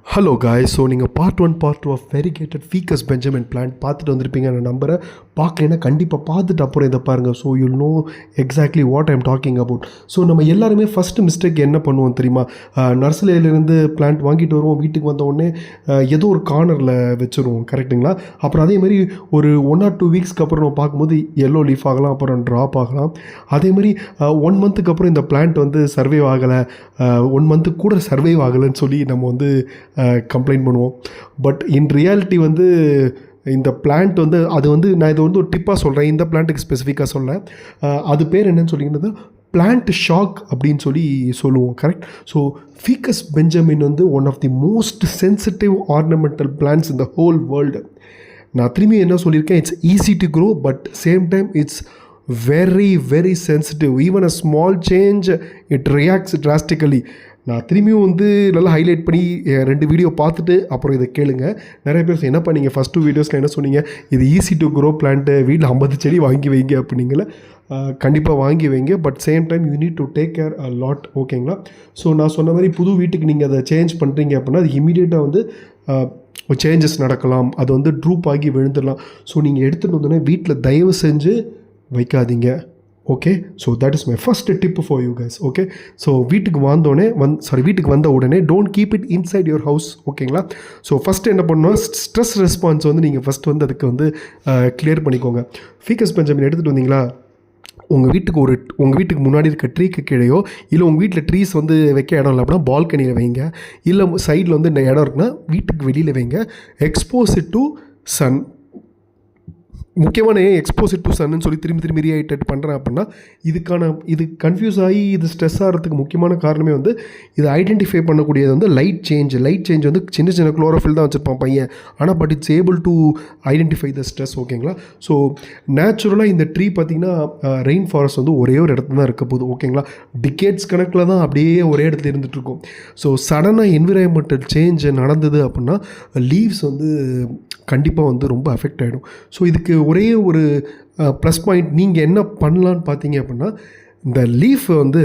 Hello guys. So நீங்கள் part 1 part 2 of variegated ficus benjamin plant பார்த்துட்டு வந்திருப்பீங்க. நான் நம்புகிறேன். பார்க்கலைன்னா கண்டிப்பாக பார்த்துட்டு அப்புறம் இதை பாருங்கள். So you'll no exactly what I'm talking about. So நம்ம எல்லாருமே ஃபஸ்ட்டு மிஸ்டேக் என்ன பண்ணுவோம் தெரியுமா? நர்சரியிலேருந்து பிளான்ட் வாங்கிட்டு வருவோம், வீட்டுக்கு வந்த உடனே ஏதோ ஒரு கார்னரில் வச்சுருவோம். கரெக்டுங்களா? அப்புறம் அதேமாதிரி ஒரு 1 or 2 வீக்ஸ்க்கு அப்புறம் நம்ம பார்க்கும்போது எல்லோ லீஃப் ஆகலாம், அப்புறம் ட்ராப் ஆகலாம். அதேமாதிரி 1 மந்த்துக்கு அப்புறம் இந்த பிளான்ட் வந்து சர்வைவ் ஆகலை, 1 மந்த்துக்கு கூட சர்வைவ் ஆகலைன்னு சொல்லி நம்ம வந்து கம்ப்ளைண்ட் பண்ணுவோம். பட் இன் ரியாலிட்டி வந்து இந்த பிளான்ட் வந்து அது வந்து நான் இதை வந்து ஒரு டிப்பாக சொல்கிறேன், இந்த பிளான்ட்டுக்கு ஸ்பெசிஃபிக்காக சொல்கிறேன். அது பேர் என்னன்னு சொல்லிங்கன்னா பிளான்ட் ஷாக் அப்படின்னு சொல்லி சொல்லுவோம். கரெக்ட்? ஸோ ஃபீக்கஸ் பெஞ்சமின் வந்து one of the most sensitive ornamental plants in the whole world. நான் திரும்பி என்ன சொல்லியிருக்கேன், it's easy to grow but same time it's very very sensitive. Even a small change it reacts drastically. நான் திரும்பியும் வந்து நல்லா highlight பண்ணி 2 வீடியோ பார்த்துட்டு அப்புறம் இதை கேளுங்க. நிறைய பேர் என்னப்பா நீங்கள் ஃபஸ்ட் 2 வீடியோஸில் என்ன சொன்னீங்க, இது ஈஸி டு க்ரோ பிளான்ட்டு, வீட்டில் 50 செடி வாங்கி வைங்க அப்படின்னீங்களே. கண்டிப்பாக வாங்கி வைங்க, but same time you need to take care a lot. ஓகேங்களா? ஸோ நான் சொன்ன மாதிரி புது வீட்டுக்கு நீங்கள் அதை சேஞ்ச் பண்ணுறீங்க அப்படின்னா அது இமீடியட்டாக வந்து சேஞ்சஸ் நடக்கலாம், அது வந்து ட்ரூப் ஆகி விழுந்துடலாம். ஸோ நீங்கள் எடுத்துகிட்டு வந்தோடனே வீட்டில் தயவு செஞ்சு வைக்காதீங்க. Okay? So that is my first tip for you guys. Okay? So வீட்டுக்கு வந்த உடனே don't keep it inside your house. ஓகேங்களா? ஸோ ஃபஸ்ட்டு என்ன பண்ணணும், ஸ்ட்ரெஸ் ரெஸ்பான்ஸ் வந்து நீங்கள் ஃபஸ்ட்டு வந்து அதுக்கு வந்து கிளியர் பண்ணிக்கோங்க. ஃபீக்கஸ் பெஞ்சமின் எடுத்துகிட்டு வந்தீங்களா, உங்கள் வீட்டுக்கு முன்னாடி இருக்க ட்ரீக்கு கீழேயோ, இல்லை உங்கள் வீட்டில் ட்ரீஸ் வந்து வைக்க இடம் இல்லை அப்படின்னா பால்கனியில் வைங்க, இல்லை சைடில் வந்து இந்த இடம் இருக்குன்னா வீட்டுக்கு வெளியில் வைங்க. Expose it to sun. முக்கியமான எக்ஸ்போசிட் டு சன்னு சொல்லி திரும்பி ரீஹைட்ரேட் பண்ணுறேன் அப்படின்னா இது கன்ஃபியூஸ் ஆகி இது ஸ்ட்ரெஸ் ஆகிறதுக்கு முக்கியமான காரணமே வந்து இது ஐடென்டிஃபை பண்ணக்கூடியது வந்து லைட் சேஞ்ச் வந்து சின்ன குளோரோஃபில் தான் வச்சுருப்பான் பையன், ஆனால் but it's able to identify the stress. ஓகேங்களா? ஸோ நேச்சுரலாக இந்த ட்ரீ பார்த்திங்கன்னா ரெயின் ஃபாரஸ்ட் வந்து ஒரே ஒரு இடத்துல தான் இருக்க போகுது. ஓகேங்களா? டிகேட்ஸ் கணக்கில் தான் அப்படியே ஒரே இடத்துல இருந்துகிட்ருக்கும். ஸோ சடனாக என்விரான்மெண்டல் சேஞ்ச் நடந்தது அப்படின்னா லீவ்ஸ் வந்து கண்டிப்பாக வந்து ரொம்ப அஃபெக்ட் ஆகிடும். ஸோ இதுக்கு ஒரே ஒரு ப்ளஸ் பாயிண்ட் நீங்கள் என்ன பண்ணலான்னு பார்த்தீங்க அப்படின்னா, இந்த லீஃப் வந்து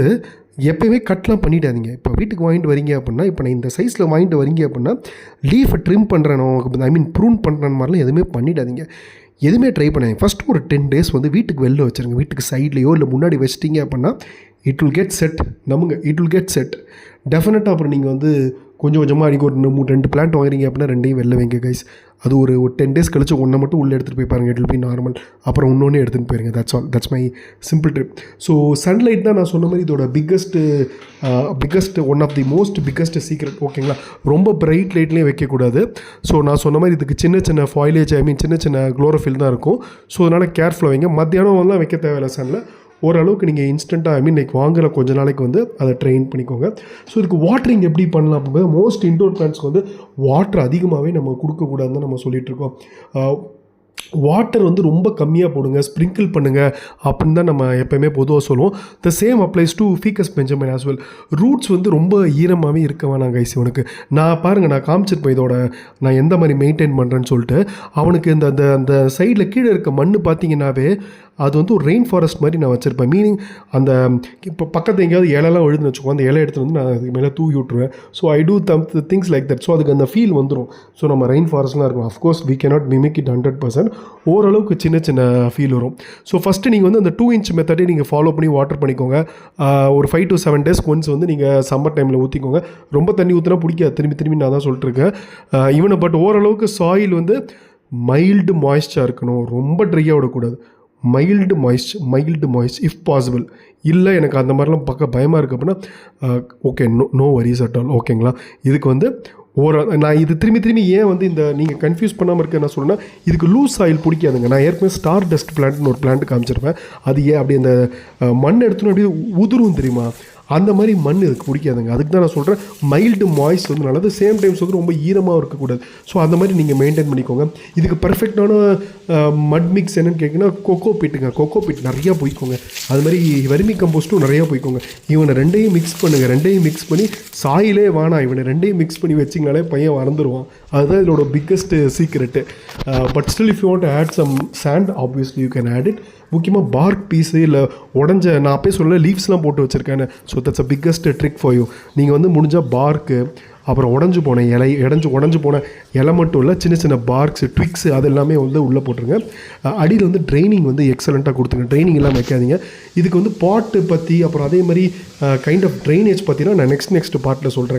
எப்போயுமே கட்லாம் பண்ணிடாதீங்க. இப்போ வீட்டுக்கு வாங்கிட்டு வரீங்க அப்படின்னா, இப்போ நான் இந்த சைஸில் வாங்கிட்டு வரீங்க அப்படின்னா லீஃபை ட்ரிம் பண்ணுறேன், ப்ரூன் பண்ணுறேன் மாதிரிலாம் எதுவுமே பண்ணிடாதீங்க. எதுவுமே ட்ரை பண்ணாங்க. ஃபஸ்ட்டு ஒரு 10 days வந்து வீட்டுக்கு வெளில வச்சுருங்க. வீட்டுக்கு சைட்லேயோ இல்லை முன்னாடி வச்சிட்டிங்க அப்படின்னா இட் வில் கெட் செட் டெஃபினட்டாக. அப்புறம் நீங்கள் வந்து கொஞ்சம் கொஞ்சமாக அன்றைக்கி ஒரு 2 பிளான்ட் வாங்குறீங்க அப்படின்னா 2ஐயும் வெளில வைங்க கைஸ். அது ஒரு 10 days கழிச்சு ஒன்றை மட்டும் உள்ளே எடுத்துகிட்டு போய் பாருங்கள், இட் வில் பி நார்மல். அப்புறம் இன்னொன்று எடுத்துகிட்டு போயிருங்க. That's my simple trip. So sunlight தான் நான் சொன்ன மாதிரி இதோட biggest one of the most biggest secret. ஓகேங்களா? ரொம்ப பிரைட் லைட்லேயும் வைக்கக்கூடாது. ஸோ நான் சொன்ன மாதிரி இதுக்கு சின்ன ஃபாயிலேஜ் சின்ன குளோரோஃபில் தான் இருக்கும். ஸோ அதனால் கேர்ஃபுல்லாக வைங்க. மத்தியானம்லாம் வைக்க தேவையில்லை சனில். ஓரளவுக்கு நீங்கள் இன்ஸ்டண்ட்டாக லைக் வாங்குகிற கொஞ்ச நாளைக்கு வந்து அதை ட்ரெயின் பண்ணிக்கோங்க. ஸோ இதுக்கு வாட்டரிங் எப்படி பண்ணலாம் அப்படிங்கும்போது மோஸ்ட் இன்டோர் பிளான்ட்ஸ்க்கு வந்து வாட்டர் அதிகமாகவே நம்ம கொடுக்கக்கூடாதுன்னு நம்ம சொல்லிகிட்ருக்கோம். வாட்டர் வந்து ரொம்ப கம்மியாக போடுங்க, ஸ்ப்ரிங்கிள் பண்ணுங்கள் அப்படின்னு தான் நம்ம எப்போயுமே பொதுவாக சொல்லுவோம். The same applies to ficus benjamin as well. Roots வந்து ரொம்ப ஈரமாகவே இருக்க வேணாம் கைஸ். இவனுக்கு நான் காமிச்சிருப்பேன் இதோட நான் எந்த மாதிரி மெயின்டைன் பண்ணுறேன்னு சொல்லிட்டு. அவனுக்கு அந்த சைடில் கீழே இருக்க மண் பார்த்தீங்கன்னாவே அது வந்து ஒரு ரெயின் ஃபாரஸ்ட் மாதிரி நான் வச்சுருப்பேன். மீனிங் அந்த இப்போ பக்கத்தில் எங்கேயாவது இலைலாம் விழுதுன்னு வச்சுக்கோ, அந்த இலை எடுத்து வந்து நான் அதுக்கு மேலே தூக்கி விட்ருவேன். So I do things like that. So அதுக்கு அந்த ஃபீல் வந்துடும். ஸோ நம்ம ரெயின் ஃபாரஸ்ட்லாம் இருக்கும். Of course we cannot mimic it 100%. ஓரளவுக்கு சின்ன ஃபீல் வரும். ஸோ ஃபஸ்ட்டு நீங்கள் வந்து அந்த 2 inch மெத்தடே நீங்கள் ஃபாலோ பண்ணி வாட்டர் பண்ணிக்கோங்க. ஒரு 5 to 7 days ஒன்ஸ் வந்து நீங்கள் சம்மர் டைமில் ஊற்றிக்கோங்க. ரொம்ப தண்ணி ஊற்றினா பிடிக்காது, திரும்பி நான் தான் சொல்லிட்டுருக்கேன். ஈவன் பட் ஓரளவுக்கு சாயில் வந்து மைல்டு மாய்ஸ்சராக இருக்கணும், ரொம்ப ட்ரையாக விடக்கூடாது. Mild moist if possible. இல்லை எனக்கு அந்த மாதிரிலாம் பார்க்க பயமாக இருக்குது அப்படின்னா okay, no worries at all. ஓகேங்களா? இதுக்கு வந்து நான் இது திரும்பி ஏன் வந்து இந்த நீங்கள் கன்ஃபியூஸ் பண்ணாமல் இருக்க என்ன சொல்லுன்னா, இதுக்கு லூஸ் ஆயில் பிடிக்காதுங்க. நான் ஏற்கனவே ஸ்டார் டஸ்ட் பிளான்ட்னு ஒரு பிளான்ட் காமிச்சிருப்பேன். அது ஏன் அப்படி அந்த மண் எடுத்துன்னு அப்படியே உதிரும் தெரியுமா, அந்த மாதிரி மண் இதுக்கு பிடிக்காதுங்க. அதுக்கு தான் நான் சொல்கிறேன் மைல்டு மாய்ஸ்ட் வந்து நல்லது. சேம் டைம்ஸ் வந்து ரொம்ப ஈரமாக இருக்கக்கூடாது. ஸோ அந்த மாதிரி நீங்கள் மெயின்டைன் பண்ணிக்கோங்க. இதுக்கு பர்ஃபெக்டான மட் மிக்ஸ் என்னென்னு கேட்டிங்கன்னா கொக்கோ பீட் நிறையா போய்க்கோங்க. அது மாதிரி வெர்மி கம்போஸ்ட்டும் நிறையா போய்க்கோங்க. இவனை 2ஐயும் மிக்ஸ் பண்ணுங்கள். 2ஐயும் மிக்ஸ் பண்ணி சாயிலே வேணாம், இவனை 2ஐயும் மிக்ஸ் பண்ணி வச்சிங்கனாலே பையன் வளர்ந்துருவான். அதுதான் இதோட biggest secret. But still if you want to add some sand obviously you can add it. முக்கியமாக பார்க் பீஸு இல்லை உடஞ்ச நான் அப்பயே சொல்ல லீவ்ஸ்லாம் போட்டு வச்சுருக்கேன்னு. So that's a biggest trick for you. நீங்கள் வந்து முடிஞ்சால் பார்க்கு அப்புறம் உடஞ்சி போன இலை உடஞ்சி போன இலை மட்டும் இல்லை, சின்ன சின்ன பார்க்ஸு ட்விக்ஸு அது எல்லாமே வந்து உள்ளே போட்டுருங்க. அடியில் வந்து ட்ரைனிங் வந்து எக்ஸலண்ட்டாக கொடுத்துருங்க. ட்ரைனிங் எல்லாம் வைக்காதீங்க. இதுக்கு வந்து பாட்டு பற்றி அப்புறம் அதே மாதிரி கைண்ட் ஆஃப் ட்ரைனேஜ் பற்றினா நான் நெக்ஸ்ட் பார்ட்டில் சொல்கிறேன்.